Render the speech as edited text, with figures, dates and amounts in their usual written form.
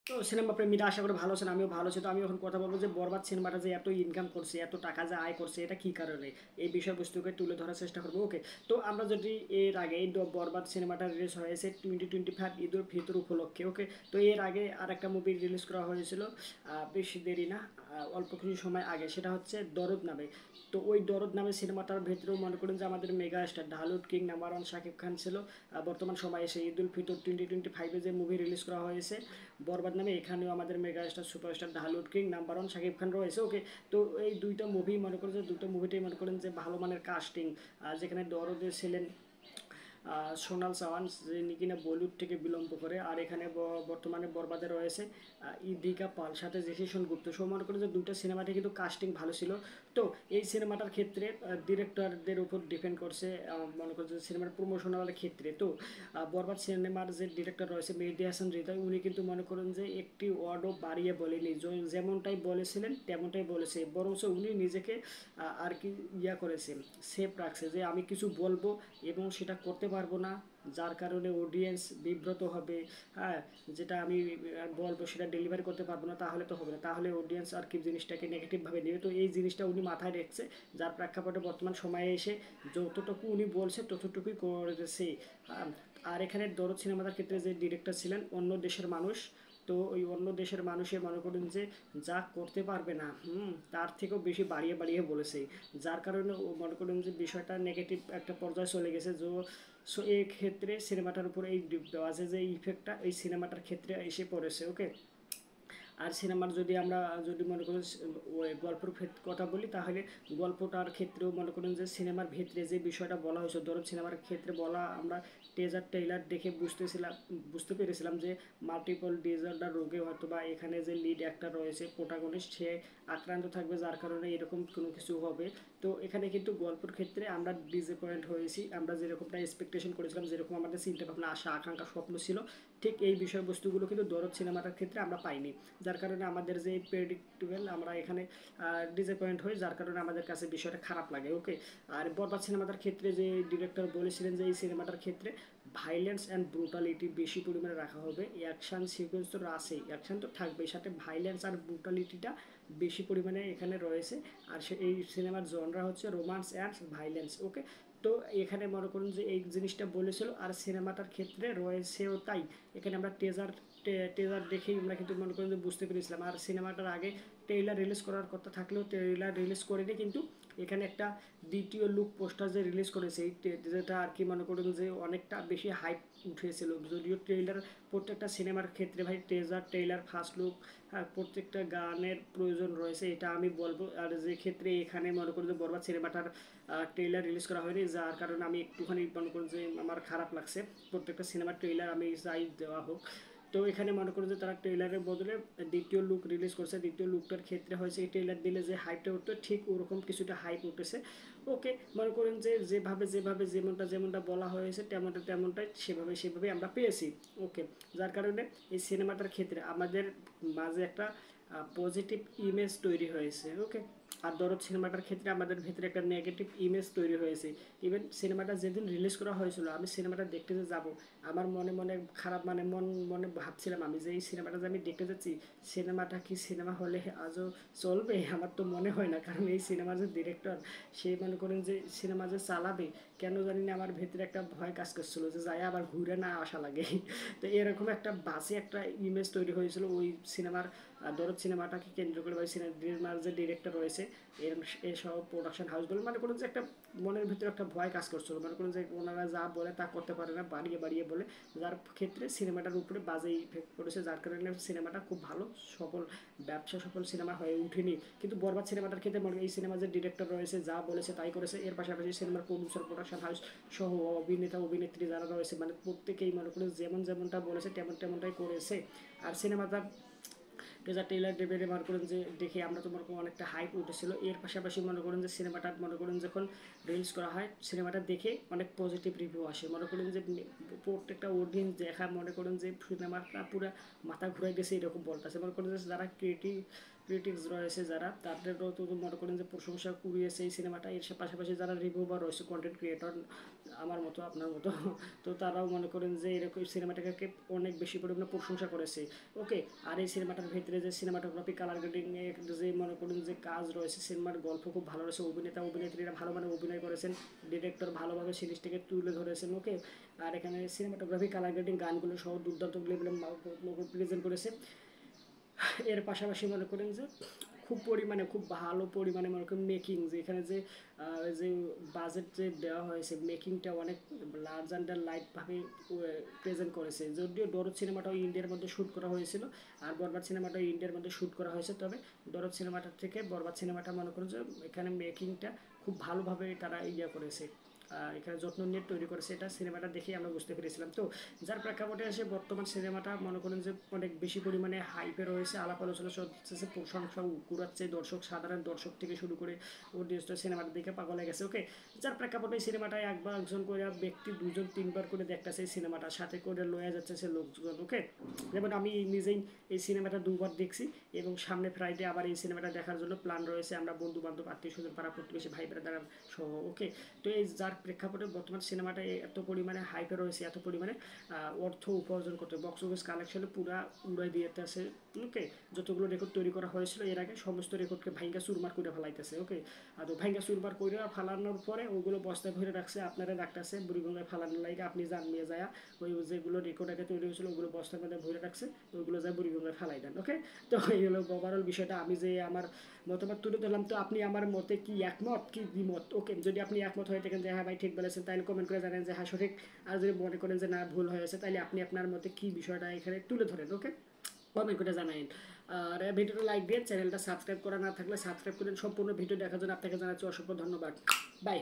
তো সিনেমা প্রেমীরা আশা করি ভালো আছেন, আমিও ভালো আছি। তো আমি এখন কথা বলবো যে বরবাদ সিনেমাটা যে এত ইনকাম করছে, এত টাকা যে আয় করছে, এটা কি কারণে, এই বিষয়বস্তুকে তুলে ধরার চেষ্টা করবো। ওকে, তো আমরা যদি এর আগে এই বরবাদ সিনেমাটা রিলিজ হয়েছে 2025 ঈদুল ফিতর উপলক্ষে। ওকে, তো এর আগে আর একটা মুভি রিলিজ করা হয়েছিল বেশি দেরি না, অল্প কিছু সময় আগে, সেটা হচ্ছে দরদ নামে। তো ওই দরদ নামে সিনেমাটার ভেতরেও মনে করেন যে আমাদের mega star Dhallywood king number one Shakib Khan ছিল। বর্তমান সময়ে এসে ঈদুল ফিতর 2025 যে মুভি রিলিজ করা হয়েছে বরবাদ নামে, এখানেও আমাদের mega star superstar Dhallywood king number one Shakib Khan রয়েছে। ওকে, তো এই দুইটা মুভি মনে করেন যে দুটো মুভিটাই মনে করেন যে ভালো মানের কাস্টিং, যেখানে দরদে ছিলেন সোনাল চৌহান, যিনি কিনা বলিউড থেকে বিলম্ব করে, আর এখানে বর্তমানে বরবাদে রয়েছে ইদিকা পাল, সাথে জেসি গুপ্ত। সো মনে করেন যে দুটো সিনেমাটি কিন্তু কাস্টিং ভালো ছিল। তো এই সিনেমাটার ক্ষেত্রে ডিরেক্টরদের উপর ডিপেন্ড করছে, মনে করেন যে সিনেমার প্রমোশনাল ক্ষেত্রে। তো বরবাদ সিনেমার যে ডিরেক্টর রয়েছে মেহেদী হাসান হৃদয়, উনি কিন্তু মনে করেন যে একটি ওয়ার্ডও বাড়িয়ে বলেনি, যেমনটাই বলেছিলেন তেমনটাই বলেছে, বরঞ্চ উনি নিজেকে আর কি করেছে, সেফ রাখছে যে আমি কিছু বলবো এবং সেটা করতে পারবো না, যার কারণে অডিয়েন্স বিব্রত হবে। হ্যাঁ, যেটা আমি বলবো সেটা ডেলিভারি করতে পারবো না, তাহলে তো হবে না, তাহলে অডিয়েন্স আর কি জিনিসটাকে নেগেটিভভাবে নেবে। তো এই জিনিসটা উনি মাথায় রেখেছে, যার প্রেক্ষাপটে বর্তমান সময়ে এসে যতটুকু উনি বলছে ততটুকুই করেছে। আর এখানে দরদ সিনেমাটার ক্ষেত্রে যে ডিরেক্টর ছিলেন অন্য দেশের মানুষ। তো ওই অন্য দেশের মানুষে মনে করুন যে যা করতে পারবে না, তার থেকেও বেশি বাড়িয়ে বাড়িয়ে বলেছে, যার কারণে ও মনে করুন যে বিষয়টা নেগেটিভ একটা পর্যায়ে চলে গেছে। সো এই ক্ষেত্রে সিনেমাটার উপরে এই বাজে যে ইফেক্টটা এই সিনেমাটার ক্ষেত্রে এসে পড়েছে। ওকে, আর সিনেমার যদি আমরা যদি মনে করেন ওই গল্পের কথা বলি, তাহলে গল্পটার ক্ষেত্রেও মনে করেন যে সিনেমার ভেতরে যে বিষয়টা বলা হয়েছে, ধরো সিনেমার ক্ষেত্রে বলা আমরা ট্রেলার দেখে বুঝতে পেরেছিলাম যে মাল্টিপল ডিসঅর্ডার রোগে হয়তো বা এখানে যে লিড একটা রয়েছে প্রোটাগনিস্ট, সে আক্রান্ত থাকবে, যার কারণে এরকম কোনো কিছু হবে। তো এখানে কিন্তু গল্পের ক্ষেত্রে আমরা ডিসঅ্যাপয়েন্ট হয়েছি, আমরা যেরকমটা এক্সপেকটেশন করেছিলাম, যেরকম আমাদের চিন্তা ভাবনা আশা আকাঙ্ক্ষা স্বপ্ন ছিল, ঠিক এই বিষয়বস্তুগুলো কিন্তু দরদ সিনেমাটার ক্ষেত্রে আমরা পাইনি, যার কারণে আমাদের যে প্রেডিক্টেবল আমরা এখানে ডিসঅ্যাপয়েন্ট হই, যার কারণে আমাদের কাছে বিষয়টা খারাপ লাগে। ওকে, আর বরবাদ সিনেমাটার ক্ষেত্রে যে ডিরেক্টর বলেছিলেন যে এই সিনেমাটার ক্ষেত্রে ভাইলেন্স অ্যান্ড ব্রুটালিটি বেশি পরিমাণে রাখা হবে, অ্যাকশান সিকোয়েন্স তো আছেই, অ্যাকশান তো থাকবেই, সাথে ভাইলেন্স আর ব্রুটালিটিটা বেশি পরিমাণে এখানে রয়েছে। আর এই সিনেমার জনরা হচ্ছে রোমান্স অ্যান্ড ভাইলেন্স। ওকে, তো এখানে মনে করুন যে এই জিনিসটা বলেছিল, আর সিনেমাটার ক্ষেত্রে রয়েছেও তাই। এখানে আমরা ট্রেজার দেখেই আমরা কিন্তু মনে করেন যে বুঝতে পেরেছিলাম। আর সিনেমাটার আগে ট্রেইলার রিলিজ করার কথা থাকলেও ট্রেইলার রিলিজ করেনি, কিন্তু এখানে একটা দ্বিতীয় লুক পোস্টার যে রিলিজ করেছে, এই যেটা আর কি মনে করেন যে অনেকটা বেশি হাইপ উঠেছিল। যদিও ট্রেইলার প্রত্যেকটা সিনেমার ক্ষেত্রে ভাই ট্রেইলার ফার্স্ট লুক, প্রত্যেকটা গানের প্রয়োজন রয়েছে, এটা আমি বলবো। আর যে ক্ষেত্রে এখানে মনে করেন যে বরবাদ সিনেমাটার ট্রেইলার রিলিজ করা হয়নি, যার কারণে আমি একটুখানি মনে করেন যে আমার খারাপ লাগছে। প্রত্যেকটা সিনেমার ট্রেইলার আমি চাই দেওয়া হোক। তো এখানে মনে করেন যে তারা ট্রেইলারের বদলে দ্বিতীয় লুক রিলিজ করছে, দ্বিতীয় লুকটার ক্ষেত্রে হয়েছে এই ট্রেইলার দিলে যে হাইপটা উঠতো, ঠিক ওরকম কিছুটা হাইপ উঠেছে। ওকে, মনে করেন যে যেভাবে যেমনটা বলা হয়েছে তেমনটাই সেভাবে আমরা পেয়েছি। ওকে, যার কারণে এই সিনেমাটার ক্ষেত্রে আমাদের মাঝে একটা পজিটিভ ইমেজ তৈরি হয়েছে। ওকে, আর দরদ সিনেমাটার ক্ষেত্রে আমাদের ভেতরে একটা নেগেটিভ ইমেজ তৈরি হয়েছে। ইভেন সিনেমাটা যেদিন রিলিজ করা হয়েছিল, আমি সিনেমাটা দেখতে যে যাবো, আমার মনে মনে খারাপ, মানে মনে ভাবছিলাম আমি যে এই সিনেমাটা যে আমি দেখতে যাচ্ছি, সিনেমাটা কি সিনেমা হলে আজও চলবে? আমার তো মনে হয় না, কারণ এই সিনেমার যে ডিরেক্টর, সে মনে করেন যে সিনেমা যে চালাবে, কেন জানি না আমার ভেতরে একটা ভয় কাজ করছিল যে যায় আবার ঘুরে না আসা লাগে। তো এরকম একটা বাজে একটা ইমেজ তৈরি হয়েছিল ওই সিনেমার, দরদ সিনেমাটাকে কেন্দ্র করে। ওই সিনেমার যে ডিরেক্টর রয়েছে, এসব প্রোডাকশন হাউসগুলো মনে করুন যে একটা মনের ভিতরে একটা ভয় কাজ করছিল, মনে করুন যে ওনারা যা বলে তা করতে পারে না, বাড়িয়ে বাড়িয়ে বলে, যার ক্ষেত্রে সিনেমাটার উপরে বাজে ইফেক্ট পড়েছে, যার কারণে সিনেমাটা খুব ভালো সফল ব্যবসা সফল সিনেমা হয়ে উঠেনি। কিন্তু বরবাদ সিনেমাটার ক্ষেত্রে মনে এই সিনেমার যে ডিরেক্টর রয়েছে যা বলেছে তাই করেছে, এর পাশাপাশি সিনেমার প্রডিউসার প্রোডাকশন হাউস সহ অভিনেতা অভিনেত্রী যারা রয়েছে, মানে প্রত্যেকেই মনে করে যেমনটা বলেছে তেমনটাই করেছে। আর সিনেমাটা টেজার টেইলার ডেভিডে মনে করেন যে দেখে আমরা তো মনে করেন অনেকটা হাইপ উঠেছিল। এর পাশাপাশি মনে করেন যে সিনেমাটা মনে করেন যখন রিলিজ করা হয় সিনেমাটা দেখে অনেক পজিটিভ রিভিউ আসে। মনে করেন যে প্রত্যেকটা অডিয়েন্স দেখা মনে করেন যে সিনেমাটা পুরো মাথা ঘুরে গেছে এরকম বলতেছে। মনে করেন যে যারা ক্রিটিক্স রয়েছে যারা তাদেরও তো মনে করেন যে প্রশংসা কুড়িয়েছে এই সিনেমাটা। এর পাশাপাশি যারা রিভিউবার রয়েছে কন্টেন্ট ক্রিয়েটর আমার মতো আপনার মতো, তো তারাও মনে করেন যে এরকম সিনেমাটাকে অনেক বেশি পরিমাণে প্রশংসা করেছে। ওকে, আর এই সিনেমাটার ভিতরে যে সিনেমাটোগ্রাফি কালার গ্রেডিং যে মনে করেন যে কাজ রয়েছে, সিনেমার গল্প খুব ভালো রয়েছে, অভিনেত্রীরা ভালো মানে অভিনয় করেছেন, ডিরেক্টর ভালোভাবে সিরিজটিকে তুলে ধরেছেন। ওকে, আর এখানে সিনেমাটোগ্রাফি কালার গ্রেডিং গানগুলো সহ দুর্দান্ত লেভেলে প্রেজেন্ট করেছে। এর পাশাপাশি মনে করেন যে খুব ভালো পরিমাণে মনে করেন মেকিং, যে এখানে যে বাজেট যে দেওয়া হয়েছে মেকিংটা অনেক লার্জ অ্যান্ড লাইটভাবে প্রেজেন্ট করেছে। যদিও দরদ সিনেমাটাও ইন্ডিয়ার মধ্যে শ্যুট করা হয়েছিল আর বরবাদ সিনেমাটাও ইন্ডিয়ার মধ্যে শ্যুট করা হয়েছে, তবে দরদ সিনেমাটার থেকে বরবাদ সিনেমাটা মনে করেন যে এখানে মেকিংটা খুব ভালোভাবে তারা করেছে, এখানে যত্ন নিয়ে তৈরি করেছে। এটা সিনেমাটা দেখে আমরা বুঝতে পেরেছিলাম। তো যার প্রেক্ষাপটে এসে বর্তমান সিনেমাটা মনে করেন যে অনেক বেশি পরিমাণে হাইপে রয়েছে, আলাপ আলোচনা চলছে, প্রশংসা কুড়াচ্ছে দর্শক, সাধারণ দর্শক থেকে শুরু করে অডিয়েন্সটা সিনেমাটা দেখে পাগল হয়ে গেছে। ওকে, যার প্রেক্ষাপটে সিনেমাটায় একজন করে ব্যক্তি 2-3 বার করে দেখতেছে এই সিনেমাটা, সাথে করে লয়ে যাচ্ছে সে লোকজন। ওকে, যেমন আমি নিজেই এই সিনেমাটা 2বার দেখছি এবং সামনে ফ্রাইডে আবার এই সিনেমাটা দেখার জন্য প্ল্যান রয়েছে, আমরা বন্ধু বান্ধব আত্মীয় স্বজন পাড়া প্রতিবেশী ভাই ব্রাদার সহ। ওকে, তো এই যার প্রেক্ষাপটে বর্তমান সিনেমাটা এত পরিমাণে হাইপে রয়েছে, এত পরিমাণে অর্থ উপার্জন করতে বক্স অফিস কালেকশনে পুরা উড়াই দিয়েছে। ওকে, যতগুলো রেকর্ড তৈরি করা হয়েছিল এর আগে সমস্ত রেকর্ডকে ভাঙ্গা চুরমার করে ফেলাইতেছে। ওকে, আর ভাঙ্গা চুরমার করে ফেলানোর পরে ওগুলো বস্তায় ভরে রাখছে, আপনারা রাখতেছে বুড়িগঙ্গায় ফেলানোর লাগে আপনি জানিয়ে যায় ওই যেগুলো রেকর্ড আগে তৈরি হয়েছিল ওগুলো বস্তার মধ্যে ভরে রাখছে, ওইগুলো যায় বুড়িগঙ্গায় ফেলাই দেন। ওকে, তো এই হলো ওভারঅল বিষয়টা, আমি যে আমার মতামত তুলে ধরলাম। তো আপনি আমার মতে কি একমত কি দ্বিমত? ওকে, যদি আপনি একমত হয়ে থাকেন যে হ্যাঁ ভাই ঠিক বলেছেন তাহলে কমেন্ট করে জানেন যে হ্যাঁ সঠিক, আর যদি মনে করেন যে না ভুল হয়েছে তাহলে আপনি আপনার মতে কি বিষয়টা এখানে তুলে ধরেন। ওকে, কমেন্ট করে জানাইন। আর ভিডিওটা লাইক দিয়ে চ্যানেলটা সাবস্ক্রাইব করা না থাকলে সাবস্ক্রাইব করেন। সম্পূর্ণ ভিডিও দেখার জন্য আপনাকে জানাচ্ছি অসংখ্য ধন্যবাদ। বাই।